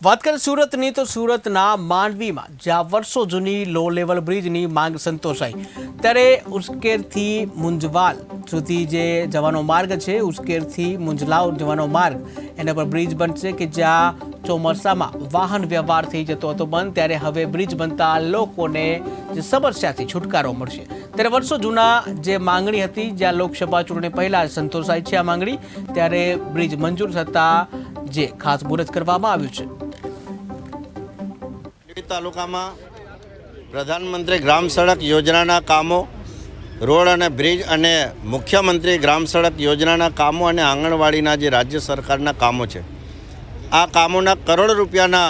વાત કરીએ સુરતની તો સુરતના માંડવીમાં જ્યાં વર્ષો જૂની લો લેવલ બ્રિજની માંગ સંતોષાઈ ત્યારે ઉસ્કેરથી મુંજવાલ સુધી જે જવાનો માર્ગ છે ઉસ્કેરથી મુંજલાવ જવાનો માર્ગ એના પર બ્રિજ બનશે કે જ્યાં ચોમાસામાં વાહન વ્યવહાર થઈ જતો હતો બંધ ત્યારે હવે બ્રિજ બનતા લોકોને જે સમસ્યાથી છુટકારો મળશે ત્યારે વર્ષો જૂના જે માંગણી હતી જ્યાં લોકસભા ચૂંટણી પહેલા સંતોષાઈ છે આ માંગણી ત્યારે બ્રિજ મંજૂર થતાં જે ખાસ મુહૂર્ત કરવામાં આવ્યું છે। તાલુકામાં પ્રધાનમંત્રી ગ્રામ સડક યોજનાના કામો રોડ અને બ્રિજ અને મુખ્યમંત્રી ગ્રામ સડક યોજનાના કામો અને આંગણવાડીના જે રાજ્ય સરકારના કામો છે આ કામોના કરોડ રૂપિયાના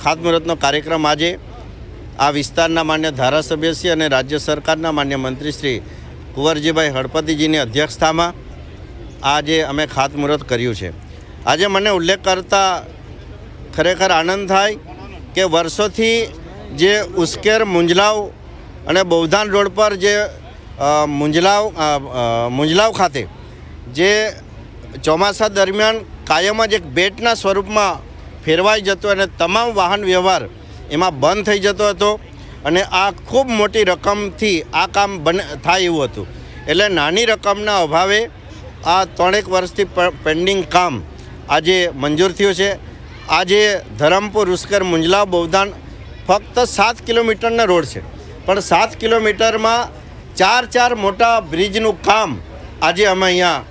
ખાતમુહૂર્તનો કાર્યક્રમ આજે આ વિસ્તારના માન્ય ધારાસભ્યશ્રી અને રાજ્ય સરકારના માન્ય મંત્રી શ્રી કુંવરજીભાઈ હળપતિજીની અધ્યક્ષતામાં આજે અમે ખાતમુહૂર્ત કર્યું છે। આજે મને ઉલ્લેખ કરતા ખરેખર આનંદ થાય કે વર્ષોથી જે ઉસ્કેર મુંજલાવ અને બૌધાન રોડ પર જે મુંજલાવ ખાતે જે ચોમાસા દરમિયાન કાયમ જ એક બેટના સ્વરૂપમાં ફેરવાઈ જતો અને તમામ વાહન વ્યવહાર એમાં બંધ થઈ જતો હતો અને આ ખૂબ મોટી રકમથી આ કામ થાય એવું હતું એટલે નાની રકમના અભાવે આ 3 વર્ષથી પેન્ડિંગ કામ આજે મંજૂર થયું છે। આજે ધરમપુર ઉસ્કેર મુંજલાવ બૌધાન ફક્ત 7 કિલોમીટરના રોડ છે પણ 7 કિલોમીટરમાં 4 મોટા બ્રિજનું કામ આજે અમે અહીંયા